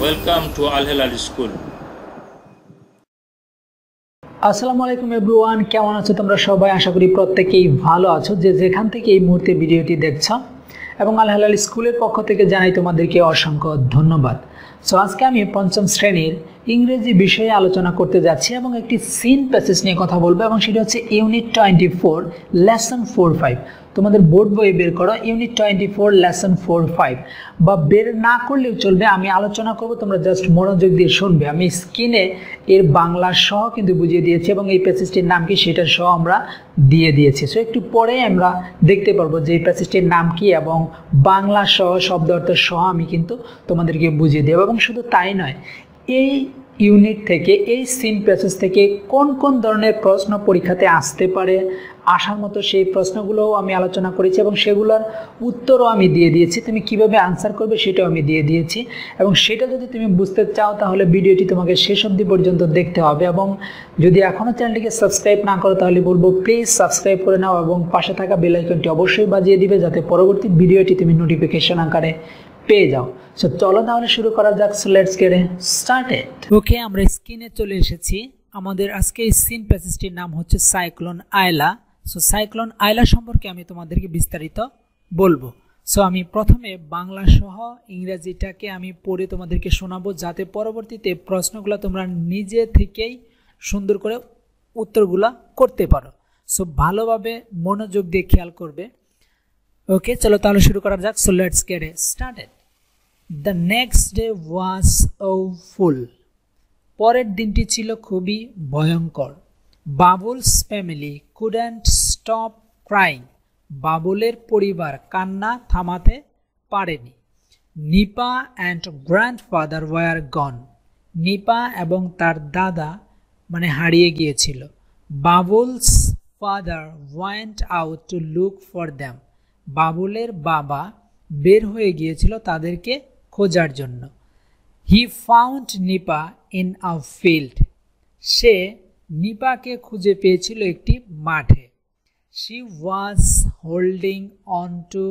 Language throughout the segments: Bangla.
Welcome to Al Hilal School. আসসালামু আলাইকুম এভরিওয়ান, কেমন আছো তোমরা সবাই? আশা করি প্রত্যেকেই ভালো আছো, যে যেখান থেকে এই মুহূর্তে ভিডিওটি দেখছো। এবং আল হিলাল স্কুলের পক্ষ থেকে জানাই তোমাদেরকে অসংখ্য ধন্যবাদ। সো আজকে আমি পঞ্চম শ্রেণীর ইংরেজি বিষয়ে আলোচনা করতে যাচ্ছি এবং একটি সিন প্যাসেজ নিয়ে কথা বলবো, এবং সেটা হচ্ছে ইউনিট 24 লেসন 4-5। তোমাদের বোর্ড বইয়ে বের করো ইউনিট 24 লেসন 4-5, বা বের না করলেও চলবে। আমি আলোচনা করব, তোমরা জাস্ট মনোযোগ দিয়ে শুনবে। আমি স্ক্রিনে এর বাংলা সহ কিন্তু বুঝিয়ে দিয়েছি, এবং এই প্যাসেজটির নাম কি সেটা সহ আমরা দিয়ে দিয়েছি। সো একটু পরে আমরা দেখতে পারবো যে এই প্যাসেজটির নাম কি, এবং বাংলা সহ শব্দ অর্থ সহ আমি কিন্তু তোমাদেরকে বুঝিয়ে দেব। এবং শুধু তাই নয়, এই ইউনিট থেকে, এই সিন প্যাসেজ থেকে কোন কোন ধরনের প্রশ্ন পরীক্ষাতে আসতে পারে, আসার মতো সেই প্রশ্নগুলোও আমি আলোচনা করেছি, এবং সেগুলোর উত্তরও আমি দিয়ে দিয়েছি। তুমি কিভাবে আনসার করবে সেটাও আমি দিয়ে দিয়েছি, এবং সেটা যদি তুমি বুঝতে চাও তাহলে ভিডিওটি তোমাকে শেষ অবধি পর্যন্ত দেখতে হবে। এবং যদি এখনও চ্যানেলটিকে সাবস্ক্রাইব না করো তাহলে বলবো প্লিজ সাবস্ক্রাইব করে নাও, এবং পাশে থাকা বেল আইকনটি অবশ্যই বাজিয়ে দিবে, যাতে পরবর্তী ভিডিওটি তুমি নোটিফিকেশন আকারে পেয়ে যাও। সো চলো তাহলে শুরু করা যাক। So let's get started. Okay, আমরা স্ক্রিনে চলে এসেছি। আমাদের আজকে এই সিন প্যাসেজটির নাম হচ্ছে সাইক্লোন আয়লা। সো সাইক্লোন আয়লা সম্পর্কে আমি তোমাদেরকে বিস্তারিত বলবো। সো আমি প্রথমে বাংলা সহ ইংরেজিটাকে আমি পড়ে তোমাদেরকে শোনাবো, যাতে পরবর্তীতে প্রশ্নগুলো তোমরা নিজে থেকেই সুন্দর করে উত্তরগুলো করতে পারো। সো ভালোভাবে মনোযোগ দিয়ে খেয়াল করবে। ওকে, চলো তাহলে শুরু করা যাক। So let's get started. The next day was awful. পরের দিনটি ছিল খুবই ভয়ঙ্কর। Babul's family couldn't stop crying. বাবুলের পরিবার কান্না থামাতে পারেনি। Nipa and grandfather were gone. নিপা এবং তার দাদা হারিয়ে গিয়েছিল। Babul's father went out to look for them. বাবুলের বাবা বের হয়ে গিয়েছিল তাদেরকে খোঁজার জন্য। He found Nipa in a field. সে নিপাকে খুঁজে পেয়েছিল একটি মাঠে। She was holding on to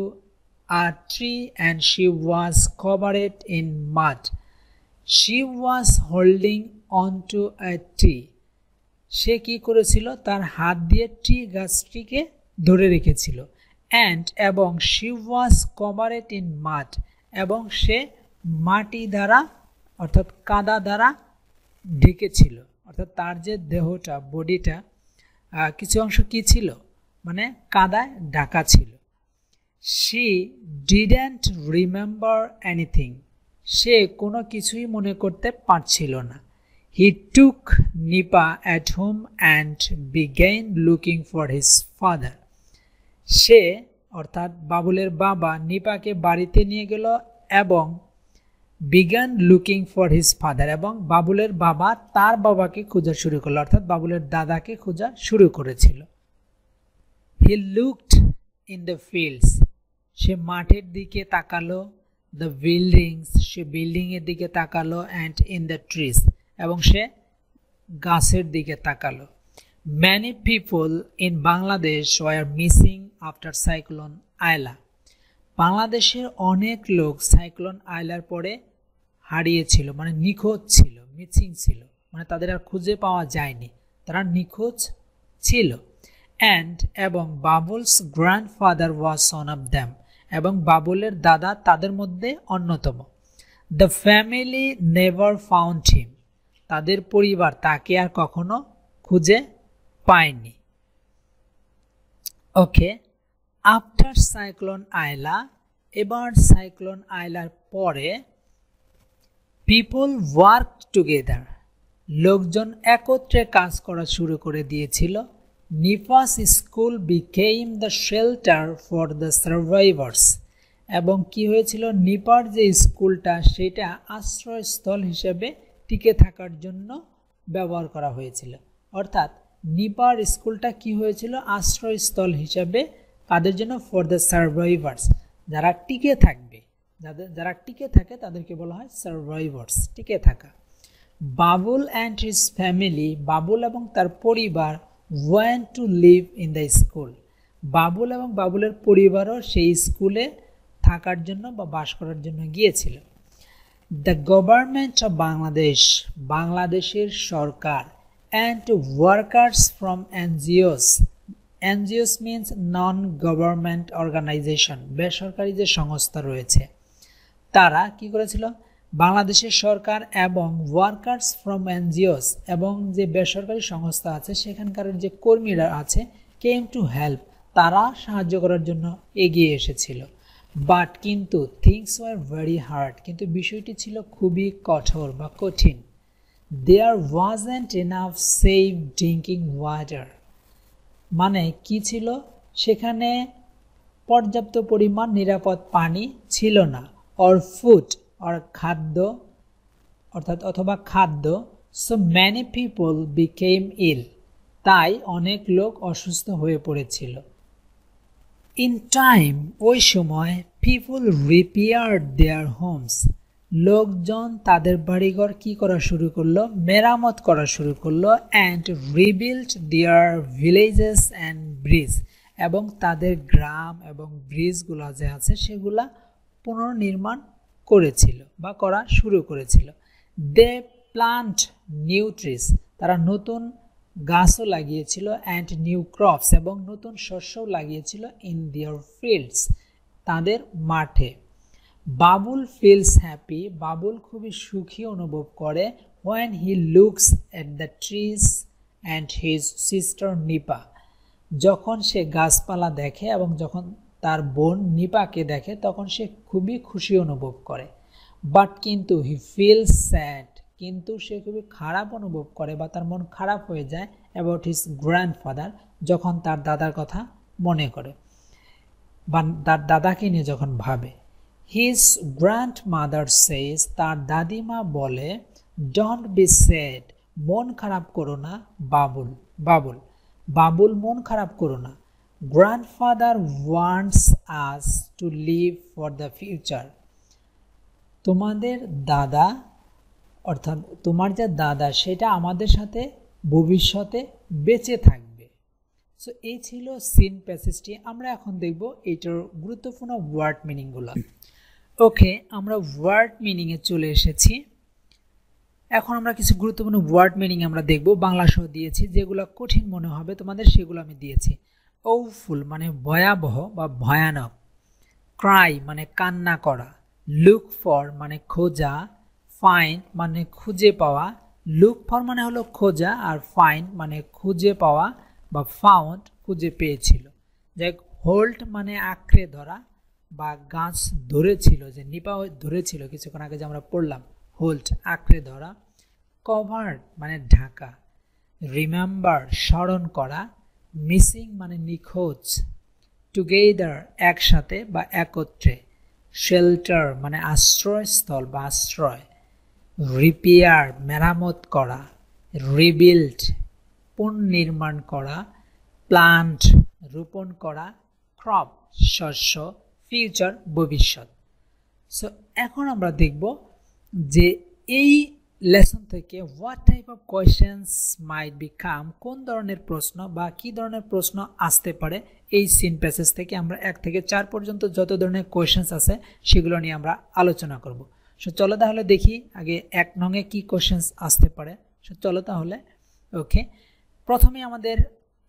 a tree and she was covered in mud. She was holding on to a tree. সে কি করেছিল? তার হাত দিয়ে ট্রি গাছটিকে ধরে রেখেছিল। অ্যান্ড এবং শি ওয়াজ কভারেড ইন মাড, এবং সে মাটি দ্বারা অর্থাৎ কাদা দ্বারা ঢেকেছিল। অর্থাৎ তার যে দেহটা, বডিটা কিছু অংশ কি ছিল, কাদায় ঢাকা ছিল। She didn't remember anything. সে কোনো কিছুই মনে করতে পারছিল না। He took Nipa at home and began looking for his father. সে অর্থাৎ বাবুলের বাবা নিপাকে বাড়িতে নিয়ে গেল এবং began looking for his father, এবং বাবুলের বাবা তার বাবাকে খোঁজা শুরু করলো, অর্থাৎ বাবুলের দাদাকে খোঁজা শুরু করেছিল। He looked in the fields. সে মাঠের দিকে তাকালো। দ্য বিল্ডিংস, সে বিল্ডিংয়ের দিকে তাকালো। অ্যান্ড ইন দ্য ট্রিজ, এবং সে গাছের দিকে তাকালো। Many people in Bangladesh were missing after Cyclone Aila. বাংলাদেশের অনেক লোক সাইক্লোন আইলার পরে হারিয়েছিল, নিখোঁজ ছিল, মিসিং ছিল, তাদের আর খুঁজে পাওয়া যায়নি, তারা নিখোঁজ ছিল। অ্যান্ড এবং Babul's grandfather was one of them, এবং বাবুলের দাদা তাদের মধ্যে অন্যতম। The family never found him. তাদের পরিবার তাকে আর কখনো খুঁজে পায়নি। ওকে, আফটার সাইক্লোন আইলা, এবার সাইক্লোন আইলার পরে পিপল ওয়ার্ক টুগেদার, লোকজন একত্রে কাজ করা শুরু করে দিয়েছিল। Nipa's school became the shelter for the survivors, এবং কি হয়েছিল, নিপার যে স্কুলটা সেটা আশ্রয়স্থল হিসেবে টিকে থাকার জন্য ব্যবহার করা হয়েছিল। অর্থাৎ নিপার স্কুলটা কি হয়েছিল, আশ্রয়স্থল হিসাবে কাদের জন্য? ফর দ্য সার্ভাইভার্স, যারা টিকে থাকবে, যারা টিকে থাকে তাদেরকে বলা হয় সার্ভাইভার্স, টিকে থাকা। Babul and his family, Babul এবং তার পরিবার went to live in the school, Babul এবং বাবুলের পরিবারও সেই স্কুলে থাকার জন্য বা বাস করার জন্য গিয়েছিল। দ্য গভর্নমেন্ট অফ বাংলাদেশ, বাংলাদেশের সরকার, and workers from NGOs, NGOs means non government organisation, বেসরকারি যে সংস্থা রয়েছে তারা কি করেছিল, বাংলাদেশের সরকার এবং ওয়ার্কার্স ফ্রম এনজিওস এবং যে বেসরকারি সংস্থা আছে সেখানকার যে কর্মীরা আছে কেম টু হেল্প, তারা সাহায্য করার জন্য এগিয়ে এসেছিল। বাট কিন্তু থিংস ওয়ার ভেরি হার্ড, কিন্তু বিষয়টি ছিল খুবই কঠোর বা কঠিন। There wasn't enough safe drinking water, মানে কি ছিল, সেখানে পর্যাপ্ত পরিমাণ নিরাপদ পানি ছিল না, অর ফুড অর খাদ্য, অর্থাৎ অথবা খাদ্য। সো ম্যানি পিপল বিকেম ইল, তাই অনেক লোক অসুস্থ হয়ে পড়েছিল। ইন টাইম, ওই সময়, পিপল রিপেয়ার্ড দেয়ার হোমস, লোকজন তাদের বাড়িঘর কি করা শুরু করলো, মেরামত করা শুরু করলো। And rebuild their villages and bridge, এবং তাদের গ্রাম এবং ব্রিজগুলো যে আছে সেগুলা পুনর্নির্মাণ করেছিল বা করা শুরু করেছিল। দে প্লান্ট নিউ ট্রিজ, তারা নতুন গাছও লাগিয়েছিল। অ্যান্ড নিউ ক্রপস, এবং নতুন শস্যও লাগিয়েছিল। ইন দেয়ার ফিল্ডস, তাদের মাঠে। বাবুল ফিলস হ্যাপি, বাবুল খুবই সুখী অনুভব করে। When he looks at the trees and his sister Nipa, যখন সে গাছপালা দেখে এবং যখন তার বোন নিপাকে দেখে তখন সে খুবই খুশি অনুভব করে। বাট কিন্তু হি ফিলস স্যাড, কিন্তু সে খুবই খারাপ অনুভব করে বা তার মন খারাপ হয়ে যায় অ্যাবাউট হিজ গ্র্যান্ডফাদার, যখন তার দাদার কথা মনে করে বা তার দাদাকে নিয়ে যখন ভাবে। হিজ গ্র্যান্ডমাদার সেজ, তার দাদিমা বলে, ডোন্ট বি স্যাড, মন খারাপ করো না বাবুল, বাবুল বাবুল মন খারাপ করো না। Grandfather wants us to live for the future, তোমাদের দাদা, অর্থাৎ তোমার যে দাদা সেটা আমাদের সাথে ভবিষ্যতে বেঁচে থাকবে। সো এই ছিল সিন প্যাসেজটি। আমরা এখন দেখব এইটার গুরুত্বপূর্ণ ওয়ার্ড মিনিংগুলো। ওকে, আমরা ওয়ার্ড মিনিংয়ে চলে এসেছি। এখন আমরা কিছু গুরুত্বপূর্ণ ওয়ার্ড মিনিং আমরা দেখব, বাংলা সহ দিয়েছি, যেগুলো কঠিন মনে হবে তোমাদের সেগুলো আমি দিয়েছি। ওফুল মানে ভয়াবহ বা ভয়ানক। ক্রাই মানে কান্না করা। লুক ফর মানে খোঁজা। ফাইন্ড মানে খুঁজে পাওয়া। লুক ফর মানে হলো খোঁজা, আর ফাইন্ড মানে খুঁজে পাওয়া বা ফাউন্ড খুঁজে পেয়েছিল। যাই হোল্ড মানে আঁকড়ে ধরা বা গাছ ধরেছিল, যে নিপা ধরেছিল কিছুক্ষণ আগে যে আমরা পড়লাম, হোল্ড আঁকড়ে ধরা। কভার্ড মানে ঢাকা। রিমেম্বার স্মরণ করা। মিসিং মানে নিখোঁজ। টুগেদার একসাথে বা একত্রে। শেল্টার মানে আশ্রয়স্থল বা আশ্রয়। রিপেয়ার মেরামত করা। রিবিল্ড পুনর্নির্মাণ করা। প্লান্ট রোপণ করা। ক্রপ শস্য। ফিউচার ভবিষ্যৎ। সো এখন আমরা দেখব যে এই লেসন থেকে what type of questions might be come, কোন ধরনের প্রশ্ন বা কি ধরনের প্রশ্ন আসতে পারে এই সিন প্যাসেজ থেকে। আমরা 1 থেকে 4 পর্যন্ত যত ধরনের কোয়েশ্চেন্স আছে সেগুলো নিয়ে আমরা আলোচনা করব। সো চলো তাহলে দেখি আগে 1 নংয়ে কি কোয়েশ্চেন্স আসতে পারে। সো চলো তাহলে। ওকে, প্রথমে আমাদের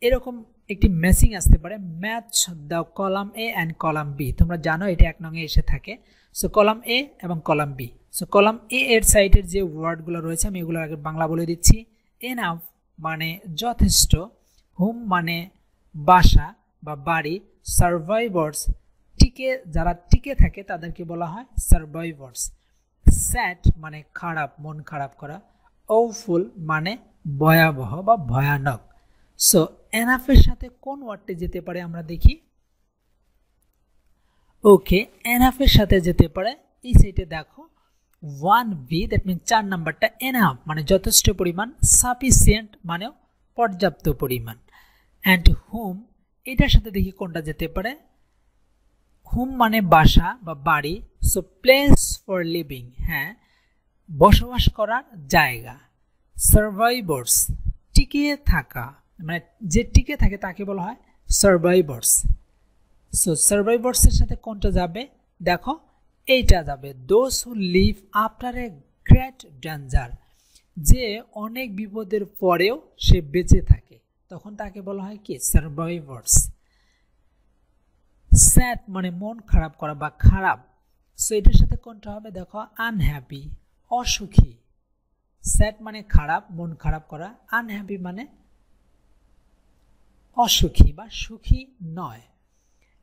এরকম একটি ম্যাচিং আসতে পারে, match the column A and column B. তোমরা জানো এটা 1 নংয়ে এসে থাকে। সো কলাম এ এবং column B. So column A এর সাইডের যে ওয়ার্ডগুলো রয়েছে আমি এগুলো আগে বাংলা বলে দিচ্ছি। এনাফ মানে যথেষ্ট। হোম মানে বাসা বা বাড়ি। সার্ভাইভার্স টিকে, যারা টিকে থাকে তাদেরকে বলা হয় সার্ভাইভার্স। স্যাড মানে খারাপ, মন খারাপ করা। ওফুল মানে ভয়াবহ বা ভয়ানক। সো এনাফের সাথে কোন ওয়ার্ডটি যেতে পারে আমরা দেখি। ওকে, এনাফের সাথে যেতে পারে এই সাইডে দেখো 1B, দ্যাট মিন 4 নাম্বারটা। এনাফ মানে যথেষ্ট পরিমাণ। সাফিসিয়েন্ট মানে পর্যাপ্ত পরিমাণ। অ্যান্ড হোম এটার সাথে দেখি কোনটা যেতে পারে। হোম মানে বাসা বা বাড়ি। সো প্লেস ফর লিভিং, হ্যাঁ বসবাস করার জায়গা। সার্ভাইভার্স টিকে থাকা, মানে যে টিকে থাকে তাকে বলা হয় সার্ভাইভার্স। সো সার্ভাইভার্সের সাথে কোনটা যাবে দেখো, এইটা যাবে those who leave after a great danger, যে অনেক বিপদের পরেও সে বেঁচে থাকে, তখন তাকে বলা হয় কি সার্ভাইভার্স। স্যাড মানে মন খারাপ করা বা খারাপ, সো এটার সাথে কোনটা হবে দেখো আনহ্যাপি, অসুখী। স্যাড মানে খারাপ, মন খারাপ করা, আনহ্যাপি মানে অসুখী বা সুখী নয়,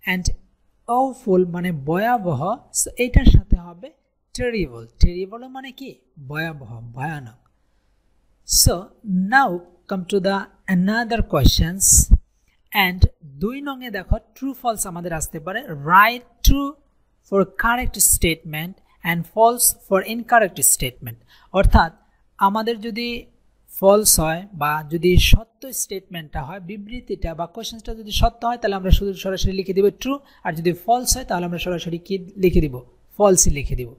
অ্যান্ড অফুল মানে ভয়াবহ, সো এটার সাথে হবে টেরিবল। টেরিবল মানে কি ভয়াবহ, ভয়ানক। So now come to the another questions, and 2 নংয়ে দেখো ট্রু ফলস আমাদের আসতে পারে। Right true for correct statement and false for incorrect statement, অর্থাৎ আমাদের যদি ফলস হয় বা যদি সত্য স্টেটমেন্টটা হয়, বিবৃতিটা বা কোশ্চেনটা যদি সত্য হয় তাহলে আমরা শুধু সরাসরি লিখে দিব ট্রু, আর যদি ফলস হয় তাহলে আমরা সরাসরি কি লিখে দিব ফলসই লিখে দিব।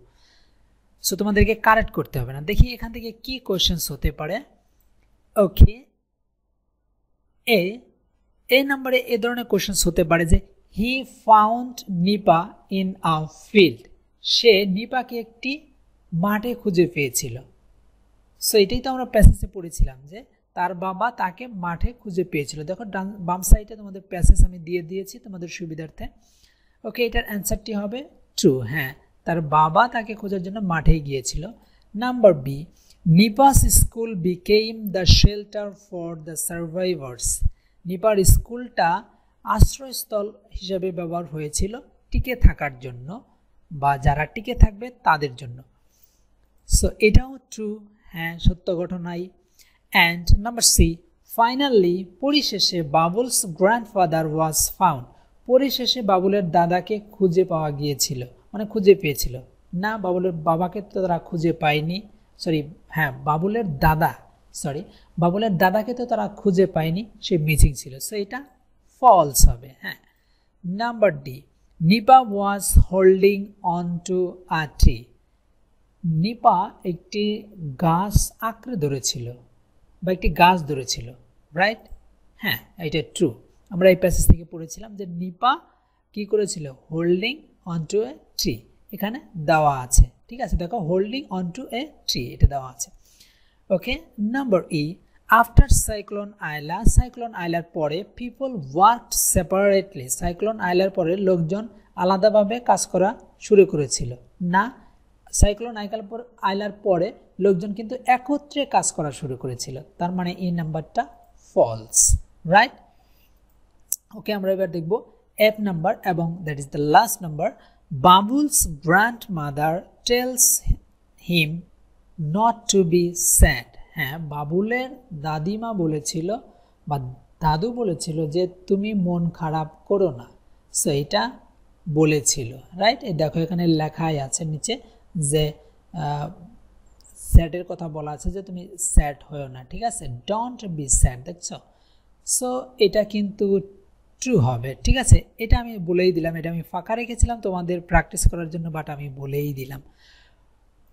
সো তোমাদেরকে কারেক্ট করতে হবে না। দেখি এখান থেকে কি কোশ্চেন্স হতে পারে। ওকে, এ নম্বরে এ ধরনের কোশ্চেন্স হতে পারে যে he found Nipa in a field, সে নিপাকে একটি মাঠে খুঁজে পেয়েছিল। সো এটাই তো আমরা প্যাসেজে পড়েছিলাম যে তার বাবা তাকে মাঠে খুঁজে পেয়েছিল। দেখো বাম সাইডে তোমাদের প্যাসেজ আমি দিয়ে দিয়েছি তোমাদের সুবিধার্থে। ওকে, এটার অ্যান্সারটি হবে ট্রু। হ্যাঁ, তার বাবা তাকে খোঁজার জন্য মাঠে গিয়েছিল। Number B, Nipa's school became the shelter for the survivors, নিপার স্কুলটা আশ্রয়স্থল হিসেবে ব্যবহার হয়েছিল টিকে থাকার জন্য বা যারা টিকে থাকবে তাদের জন্য। সো এটাও ট্রু, হ্যাঁ সত্য ঘটনাই। অ্যান্ড নাম্বার সি, ফাইনালি পরিশেষে বাবুলস গ্র্যান্ডফাদার ওয়াজ ফাউন্ড, পরিশেষে বাবুলের দাদাকে খুঁজে পাওয়া গিয়েছিল, মানে খুঁজে পেয়েছিল না, বাবুলের বাবাকে তো তারা খুঁজে পায়নি, বাবুলের দাদাকে তো তারা খুঁজে পায়নি, সে মিসিং ছিল। সো এটা ফলস হবে। হ্যাঁ, number D, Nipa was holding on to a tree, Nipa একটি গাছ আঁকড়ে ধরেছিল বা একটি গাছ ধরেছিল, রাইট? হ্যাঁ, এটা ট্রু। আমরা এই প্যাসেজ থেকে পড়েছিলাম যে নিপা কি করেছিল, holding on to a tree, এখানে দেওয়া আছে। ঠিক আছে, দেখো holding on to a tree এটা দেওয়া আছে। Okay, number E, after cyclone Aila, cyclone আয়লার পরে পিপল ওয়ার্কড সেপারেটলি, সাইক্লোন আয়লার পরে লোকজন আলাদাভাবে কাজ করা শুরু করেছিল না, সাইক্লোন আয়লার পরে লোকজন কিন্তু একত্রে কাজ করা শুরু করেছিল, তার মানে এই নাম্বারটা ফলস, রাইট? ওকে, আমরা এবার দেখব এফ নাম্বার এবং that is the last number. Babul's grandmother tells him not to be sad, হ্যাঁ বাবুলের দাদিমা বলেছিল বা দাদু বলেছিল যে তুমি মন খারাপ করো না, সো এটা বলেছিল, রাইট? এই দেখো এখানে লেখাই আছে নিচে যে স্যাডের কথা বলা আছে যে তুমি স্যাড হয়েও না, ঠিক আছে, ডোন্ট বি স্যাড, দেখছো? সো এটা কিন্তু ট্রু হবে, ঠিক আছে, এটা আমি বলেই দিলাম, এটা আমি ফাঁকা রেখেছিলাম তোমাদের প্র্যাকটিস করার জন্য, বাট আমি বলেই দিলাম।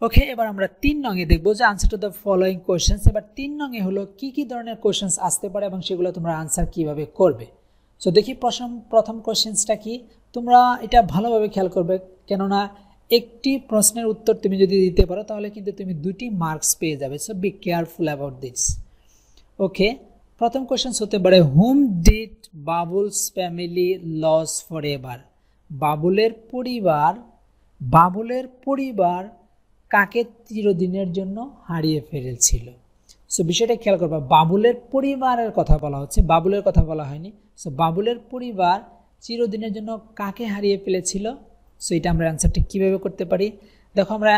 ওকে, এবার আমরা 3 নংয়ে দেখবো যে answer to the following questions. এবার 3 নংয়ে হলো কি কি ধরনের কোশ্চেন্স আসতে পারে এবং সেগুলো তোমরা আনসার কিভাবে করবে। সো দেখি প্রথম কোশ্চেন্সটা কি, তোমরা এটা ভালোভাবে খেয়াল করবে, কেননা একটি প্রশ্নের উত্তর তুমি যদি দিতে পারো তাহলে কিন্তু তুমি 2টি মার্কস পেয়ে যাবে। So be careful about this. Okay, প্রথম কোশ্চেন্স হতে পারে whom did Babul's family lose forever, বাবুলের পরিবার কাকে চিরদিনের জন্য হারিয়ে ফেলেছিল। সো বিষয়টা খেয়াল করবা, বাবুলের পরিবারের কথা বলা হচ্ছে, বাবুলের কথা বলা হয়নি। সো বাবুলের পরিবার চিরদিনের জন্য কাকে হারিয়ে ফেলেছিল। সো এটা আমরা অ্যান্সারটি কীভাবে করতে পারি, দেখো আমরা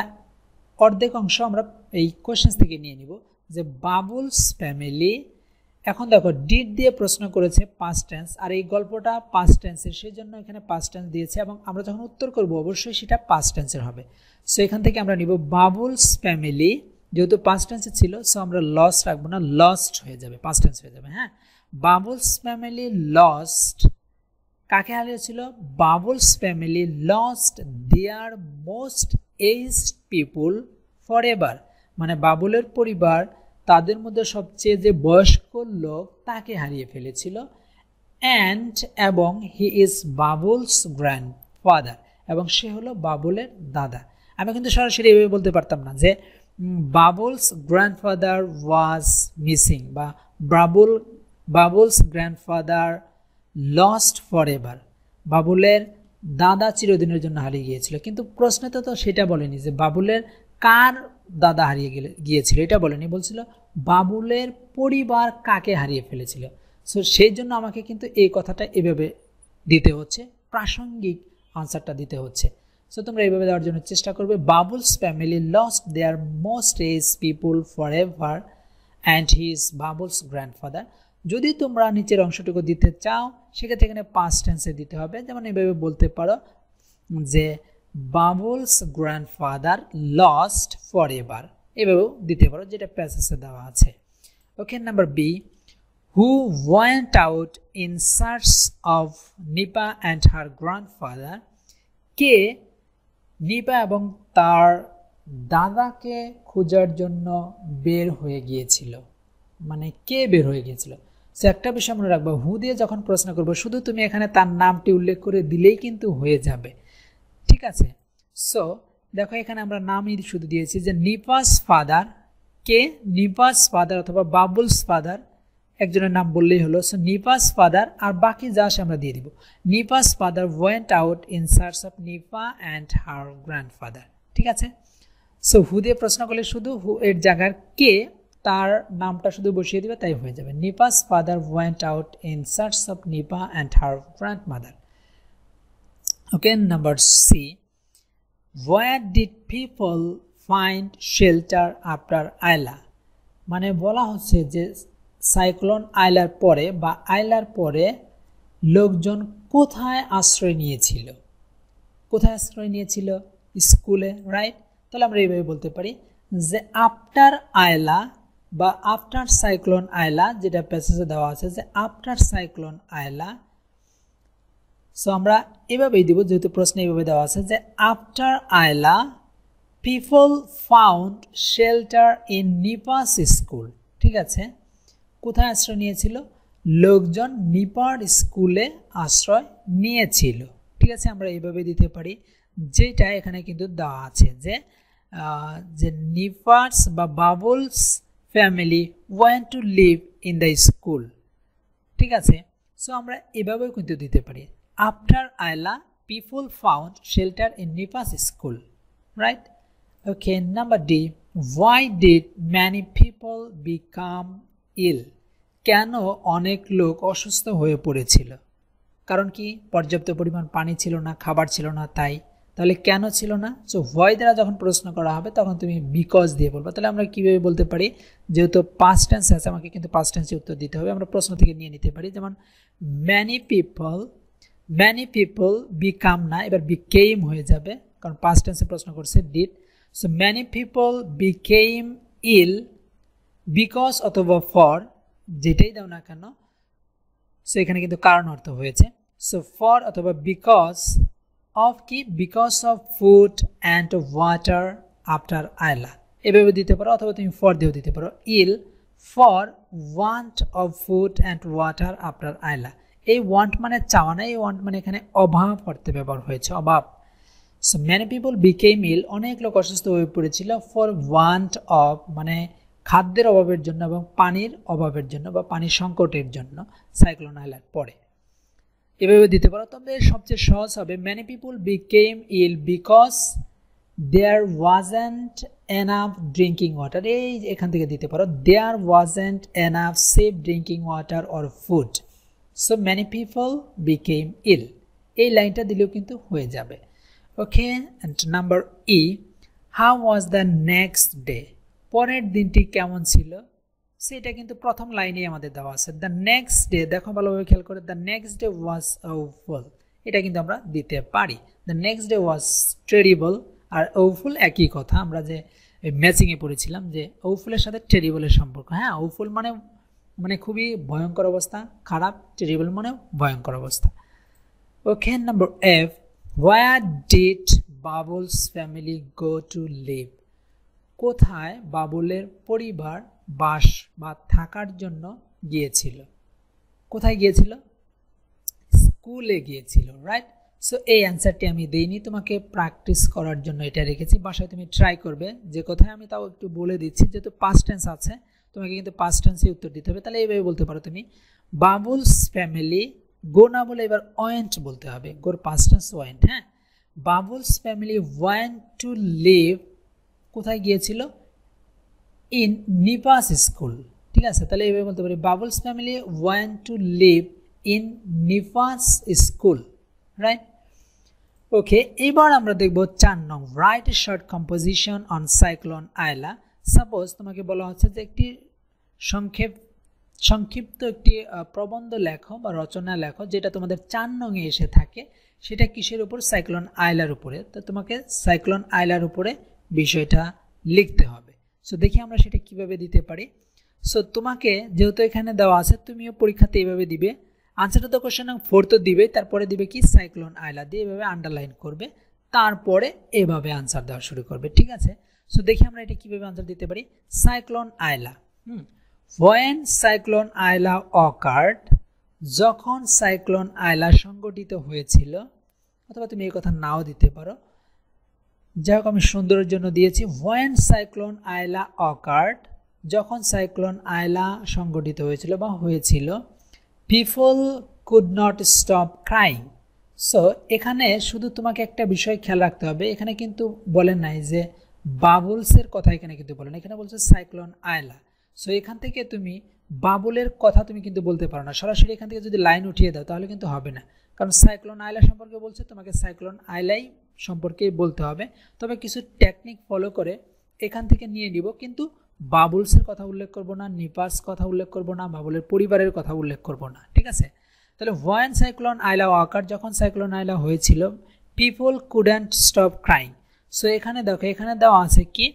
অর্ধেক অংশ আমরা এই কোশ্চেন্স থেকে নিয়ে নিব যে বাবুলস ফ্যামিলি, এখন দেখো ডিড দিয়ে প্রশ্ন করেছে পাস্ট টেন্স, আর এই গল্পটা পাস্ট টেন্সের, সেই জন্য এখানে পাস্ট টেন্স দিয়েছে এবং আমরা যখন উত্তর করব অবশ্যই সেটা পাস্ট টেন্সের হবে। সো এখান থেকে আমরা নিব বাবুলস ফ্যামিলি, যেহেতু পাস্ট টেন্সে ছিল সো আমরা লস রাখবো না, লস্ট হয়ে যাবে, পাস্ট টেন্স হয়ে যাবে। হ্যাঁ, বাবুলস ফ্যামিলি লস্ট, কাকে হারিয়েছিল, Babul's family lost their most aged people for ever, মানে বাবুলের পরিবার তাদের মধ্যে সবচেয়ে যে বয়স্ক লোক তাকে হারিয়ে ফেলেছিল। এবং হি ইজ বাবুলস গ্র্যান্ডফাদার, এবং সে হলো বাবুলের দাদা। আমি কিন্তু সরাসরি এভাবে বলতে পারতাম না যে বাবুলস গ্র্যান্ডফাদার ওয়াজ মিসিং বা Babul's grandfather lost forever, বাবুলের দাদা চিরদিনের জন্য হারিয়ে গিয়েছিল। কিন্তু প্রশ্নে তো সেটা বলেনি যে বাবুলের কার দাদা হারিয়ে গিয়েছিল, এটা বলেনি, বলছিল বাবুলের পরিবার কাকে হারিয়ে ফেলেছিল। সো সেই জন্য আমাকে কিন্তু এই কথাটা এভাবে দিতে হচ্ছে, প্রাসঙ্গিক আনসারটা দিতে হচ্ছে। সো তোমরা এইভাবে দেওয়ার জন্য চেষ্টা করবে। Babul's family lost their most age people for ever and he is Babul's grandfather. যদি তোমরা নিচের অংশটুকু দিতে চাও সেক্ষেত্রে এখানে পাস্ট টেন্সে দিতে হবে। যেমন এভাবে বলতে পারো যে Babul's grandfather lost forever, এভাবেও দিতে পারো, যেটা প্যাসেজে দেওয়া আছে। Okay, number B, who went out in search of Nipa and her grandfather, কে নিপা এবং তার দাদাকে খোঁজার জন্য বের হয়ে গিয়েছিল, মানে কে বের হয়ে গিয়েছিল। সো একটা বিষয় মনে রাখবো, হু দিয়ে যখন প্রশ্ন করবো শুধু তুমি এখানে তার নামটি উল্লেখ করে দিলেই কিন্তু হয়ে যাবে, ঠিক আছে। সো দেখো এখানে আমরা নামই শুধু দিয়েছি যে নিপাস ফাদার, কে নিপাস ফাদার অথবা বাবুলস ফাদার, একজনের নাম বললেই হলো। সো নিপাস ফাদার আর বাকি যা আসে আমরা দিয়ে দিব। Nipa's father went out in search of Nipa and her grandfather, ঠিক আছে। সো হু দিয়ে প্রশ্ন করলে শুধু হু এর জায়গার কে, তার নামটা শুধু বসিয়ে দিবে, তাই হয়ে যাবে Nipa's father went out in search of Nipa and her grandmother. Okay, number C, where did people find shelter after Aila, মানে বলা হচ্ছে যে সাইক্লোন আইলার পরে বা আইলার পরে লোকজন কোথায় আশ্রয় নিয়েছিল, কোথায় আশ্রয় নিয়েছিল? স্কুলে, রাইট। তাহলে আমরা এইভাবে বলতে পারি যে আফটার আইলা বা আফটার সাইক্লোন আইলা, যেটা প্যাসেজে দেওয়া আছে যে আফটার সাইক্লোন আইলা। সো আমরা এভাবেই দিব, যেহেতু প্রশ্নে এইভাবে দেওয়া আছে যে after Aila people found shelter in Nipa's school, ঠিক আছে। কোথায় আশ্রয় নিয়েছিল? লোকজন নিপার স্কুলে আশ্রয় নিয়েছিল, ঠিক আছে। আমরা এইভাবে দিতে পারি, যেটা এখানে কিন্তু দেওয়া আছে যে নিপার্স বা Babul's family went to live in the school, ঠিক আছে। সো আমরা এভাবেও কিন্তু দিতে পারি, after Aila people found shelter in Nipa's school, right. Okay, number D, why did many people become ill, কেন অনেক লোক অসুস্থ হয়ে পড়েছিল? কারণ কি? পর্যাপ্ত পরিমাণ পানি ছিল না, খাবার ছিল না, তাই। তাহলে কেন ছিল না? সো হোয়াই দ্বারা যখন প্রশ্ন করা হবে তখন তুমি বিকজ দিয়ে বলবে। তাহলে আমরা কীভাবে বলতে পারি, যেহেতু পাস্ট টেন্স আছে আমাকে কিন্তু পাস্ট টেন্সে উত্তর দিতে হবে, আমরা প্রশ্ন থেকে নিয়ে নিতে পারি। যেমন ম্যানি পিপল বিকাম না, এবার বিকেম হয়ে যাবে, কারণ পাস্ট টেন্সে প্রশ্ন করছে did. So many people became ill because অথবা ফর, যেটাই দাও না কেন, সো এখানে কিন্তু কারণ অর্থ হয়েছে। সো ফর অথবা বিকজ অফ কি? Because of food and water after Aila, এভাবে দিতে পারো, অথবা তুমি ফর দিয়েও দিতে পারো। Ill for want of food and water after Aila, এই ওয়ান্ট মানে চাওয়া না, এই ওয়ান্ট মানে এখানে অভাব অর্থে ব্যবহার হয়েছে, অভাব। সো ম্যানি পিপল বিকেম ইল, অনেক লোক অসুস্থ হয়ে পড়েছিল, ফর ওয়ান্ট অফ মানে খাদ্যের অভাবের জন্য এবং পানির অভাবের জন্য বা পানির সংকটের জন্য সাইক্লোন আইলার পরে, এভাবে দিতে পারো। তবে সবচেয়ে সহজ হবে many people became ill because there wasn't enough drinking water, এই এখান থেকে দিতে পারো there wasn't enough safe drinking water or food. So many people became ill, এই লাইনটা দিলেও কিন্তু হয়ে যাবে। Okay, and number E, how was the next day, পরের দিনটি কেমন ছিল? সেটা কিন্তু প্রথম লাইনেই আমাদের দেওয়া আছে। দ্য নেক্সট ডে, দেখো ভালোভাবে খেয়াল করে, the next day was awful, এটা কিন্তু আমরা দিতে পারি। The next day was terrible, আর আউফুল একই কথা, আমরা যে ম্যাচিংয়ে পড়েছিলাম যে আউফুলের সাথে টেরিবলের সম্পর্ক। হ্যাঁ, আউফুল মানে খুবই ভয়ঙ্কর অবস্থা, খারাপ, টেরিবল মানে ভয়ঙ্কর অবস্থা। Okay, number F, where did Babul's family go to live, কোথায় বাবুলের পরিবার বাস বা থাকার জন্য গিয়েছিল? কোথায় গিয়েছিল? স্কুলে গিয়েছিল, রাইট। সো এই অ্যান্সারটি আমি দিইনি, তোমাকে প্র্যাকটিস করার জন্য এটা রেখেছি, বাসায় তুমি ট্রাই করবে। যে কথায় আমি তাও একটু বলে দিচ্ছি, যেহেতু পাস্ট টেন্স আছে তোমাকে কিন্তু পাস্ট টেন্সে উত্তর দিতে হবে। তাহলে এইভাবে বলতে পারো তুমি, বাবুলস ফ্যামিলি, গো না বলে এবার ওয়েন্ট বলতে হবে, গোর পাস্ট টেন্স ওয়েন্ট। হ্যাঁ, Babul's family went to live, কোথায় গিয়েছিল? In Nipa's school. ঠিক আছে, তাহলে এইভাবে বলতে পারি, Babul's family went to live in Nipa's school, right? Okay, এবার আমরা দেখব 4 নং, write a short composition on cyclone Aila. Suppose তোমাকে বলা হচ্ছে যে একটি সংক্ষিপ্ত একটি প্রবন্ধ লেখো বা রচনা লেখো, যেটা তোমাদের 4 নংয়ে এসে থাকে, সেটা কিসের উপর? সাইক্লোন আয়লার উপরে। তো তোমাকে সাইক্লোন আয়লার উপরে বিষয়টা লিখতে হবে। সো দেখি আমরা সেটা কিভাবে দিতে পারি। সো তোমাকে যেহেতু এখানে দেওয়া আছে, তুমিও পরীক্ষাতে এইভাবে দিবে, আনসারটা তো কোশ্চেন নং 4 তো দিবে, তারপরে দিবে কি? সাইক্লোন আয়লা দিয়ে এভাবে আন্ডারলাইন করবে, তারপরে এভাবে আনসার দেওয়া শুরু করবে। ঠিক আছে, সো দেখি আমরা এটা কিভাবে আনসার দিতে পারি। Cyclone Aila, when cyclone Aila occurred, যখন সাইক্লোন আয়লা সংঘটিত হয়েছিল, অথবা তুমি এই কথা নাও দিতে পারো, যাই হোক আমি সুন্দরের জন্য দিয়েছি when সাইক্লোন আয়লা occurred, যখন সাইক্লোন আয়লা সংঘটিত হয়েছিল বা হয়েছিল, people could not stop crying. So এখানে শুধু তোমাকে একটা বিষয় খেয়াল রাখতে হবে, এখানে কিন্তু বলেন নাই যে বাবুলসের কথা, এখানে কিন্তু বলেন, এখানে বলছে সাইক্লোন আয়লা। সো এখান থেকে তুমি বাবুলের কথা তুমি কিন্তু বলতে পারো না সরাসরি, এখান থেকে যদি লাইন উঠিয়ে দাও তাহলে কিন্তু হবে না, কারণ সাইক্লোন আয়লা সম্পর্কে বলছে, তোমাকে সাইক্লোন আয়লাই সম্পর্কেই বলতে হবে। তবে কিছু টেকনিক ফলো করে এখান থেকে নিয়ে নিব, কিন্তু বাবুলসের কথা উল্লেখ করব না, নিপাস কথা উল্লেখ করব না, বাবুলের পরিবারের কথা উল্লেখ করব না। ঠিক আছে, তাহলে when সাইক্লোন আয়লা occurred, যখন সাইক্লোন আয়লা হয়েছিল, people couldn't stop crying. So এখানে দেখো, এখানে দেওয়া আছে কি?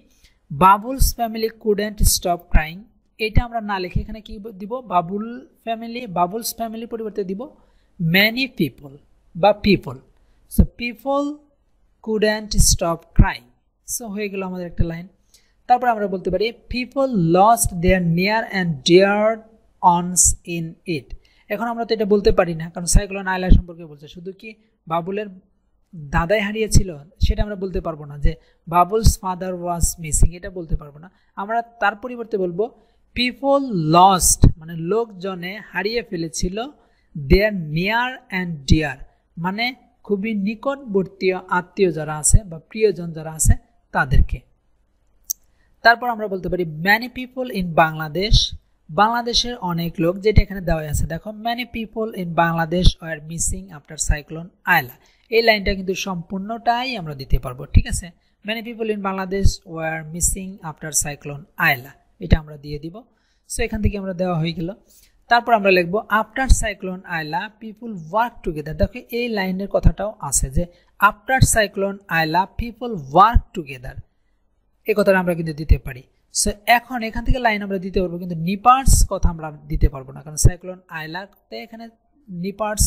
Babul's family couldn't stop crying, এটা আমরা না লিখে এখানে কি দিব? বাবুলস ফ্যামিলি পরিবর্তে দিব many people বা people. So people couldn't stop crying. So হয়ে গেল আমাদের একটা লাইন। তারপর আমরা বলতে পারি people lost their near and dear ones in it. এখন আমরা তো এটা বলতে পারি না, কারণ সাইক্লোন আয়লা সম্পর্কে বলছে, শুধু কি বাবুলের দাদাই হারিয়েছিল সেটা আমরা বলতে পারবো না, যে বাবুলস ফাদার ওয়াজ মিসিং, এটা বলতে পারবো না। আমরা তার পরিবর্তে বলবো পিপল লস্ট, মানে লোকজনে হারিয়ে ফেলেছিল, দেয়ার নিয়ার অ্যান্ড ডিয়ার, মানে খুবই নিকটবর্তী আত্মীয় যারা আছে বা প্রিয়জন যারা আছে তাদেরকে। তারপর আমরা বলতে পারি ম্যানি পিপল ইন বাংলাদেশ, বাংলাদেশের অনেক লোক, যেটা এখানে দেওয়া আছে দেখো, many people in Bangladesh were missing after cyclone Aila. এই লাইনটা কিন্তু সম্পূর্ণটাই আমরা দিতে পারবো। ঠিক আছে, many people in Bangladesh were missing after cyclone Aila, এটা আমরা দিয়ে দিব। সো এখান থেকে আমরা দেওয়া হয়ে গেল। তারপর আমরা লিখবো আফটার সাইক্লোন আয়লা পিপল ওয়ার্ক টুগেদার। দেখো এই লাইনের কথাটাও আছে যে আফটার সাইক্লোন আয়লা পিপল ওয়ার্ক টুগেদার, এই কথাটা আমরা কিন্তু দিতে পারি। সো এখন এখান থেকে লাইন আমরা দিতে পারবো, কিন্তু নিপার্স কথা আমরা দিতে পারবো না, কারণ সাইক্লোন আয়লাতে এখানে নিপার্স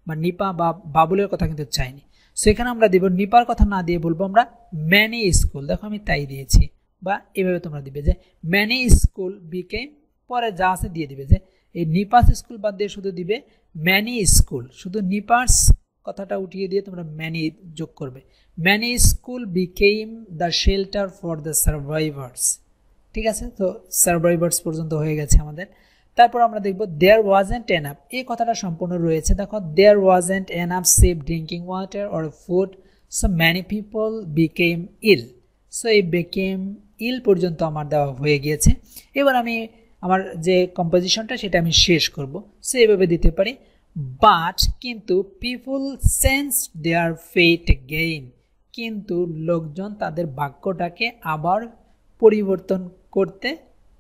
বা নিপা বা বাবুলের কথা কিন্তু চাইনি। সো এখানে আমরা দিব নিপার কথা না দিয়ে বলবো আমরা ম্যানি স্কুল। দেখো আমি তাই দিয়েছি, বা এভাবে তোমরা দিবে যে ম্যানি স্কুল বিকেম, পরে যা আছে দিয়ে দিবে, যে এই নিপাস স্কুল বাদ দিয়ে শুধু দিবে ম্যানি স্কুল, শুধু নিপার্স কথাটা উঠিয়ে দিয়ে তোমরা ম্যানি যোগ করবে। Many school became the shelter for the survivors. ঠিক আছে, তো সার্ভাইভার্স পর্যন্ত হয়ে গেছে আমাদের। তারপর আমরা দেখব দেয়ার ওয়াজেন্ট এনাফ, এই কথাটা সম্পূর্ণ রয়েছে। দেখো there wasn't enough safe drinking water or food, so many people became ill. So এই বিকেম ইল পর্যন্ত আমার দেওয়া হয়ে গিয়েছে। এবার আমি আমার যে কম্পোজিশনটা সেটা আমি শেষ করব। সো এইভাবে দিতে পারি বাট, কিন্তু পিপল সেন্স দেয়ার ফেট গেইন, কিন্তু লোকজন তাদের ভাগ্যটাকে আবার পরিবর্তন করতে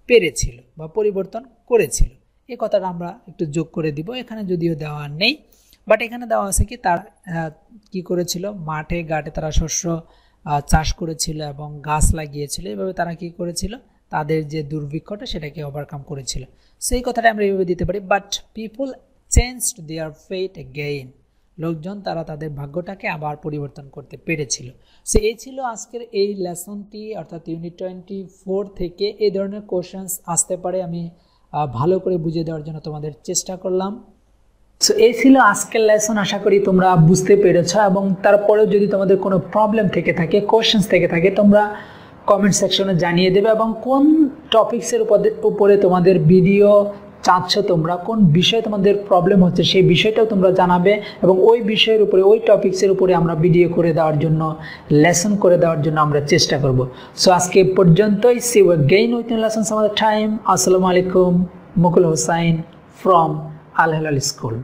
পেরেছিল বা পরিবর্তন করেছিল। এই কথাটা আমরা একটু যোগ করে দিব, এখানে যদিও দেওয়া নেই, বাট এখানে দেওয়া আছে কি তারা কি করেছিল, মাঠে ঘাটে তারা শস্য চাষ করেছিল এবং গাছ লাগিয়েছিল, এভাবে তারা কি করেছিল, তাদের যে দুর্ভিক্ষটা সেটাকে ওভারকাম করেছিল। সেই কথাটা আমরা এইভাবে দিতে পারি but people changed their fate again, লোকজন তারা তাদের ভাগ্যটাকে আবার পরিবর্তন করতে পেরেছিল। সো এই ছিল আজকের এই লেসনটি, অর্থাৎ ইউনিট 24 থেকে এই ধরনের কোশ্চেন্স আসতে পারে, আমি ভালো করে বুঝিয়ে দেওয়ার জন্য তোমাদের চেষ্টা করলাম। সো এই ছিল আজকের লেসন। আশা করি তোমরা বুঝতে পেরেছো, এবং তারপরেও যদি তোমাদের কোনো প্রবলেম থেকে থাকে, কোশ্চেন্স থেকে থাকে, তোমরা কমেন্ট সেকশনে জানিয়ে দেবে, এবং কোন টপিক্সের উপরে তোমাদের ভিডিও চাচ্ছ, তোমরা কোন বিষয়ে তোমাদের প্রবলেম হচ্ছে সেই বিষয়টাও তোমরা জানাবে, এবং ওই বিষয়ের উপরে, ওই টপিক্সের উপরে আমরা ভিডিও করে দেওয়ার জন্য, লেসন করে দেওয়ার জন্য আমরা চেষ্টা করব। সো আজকে পর্যন্তই। See you again with new lesson some other time. আসসালামু আলাইকুম, মুকুল হোসাইন ফ্রম আল হেলাল স্কুল।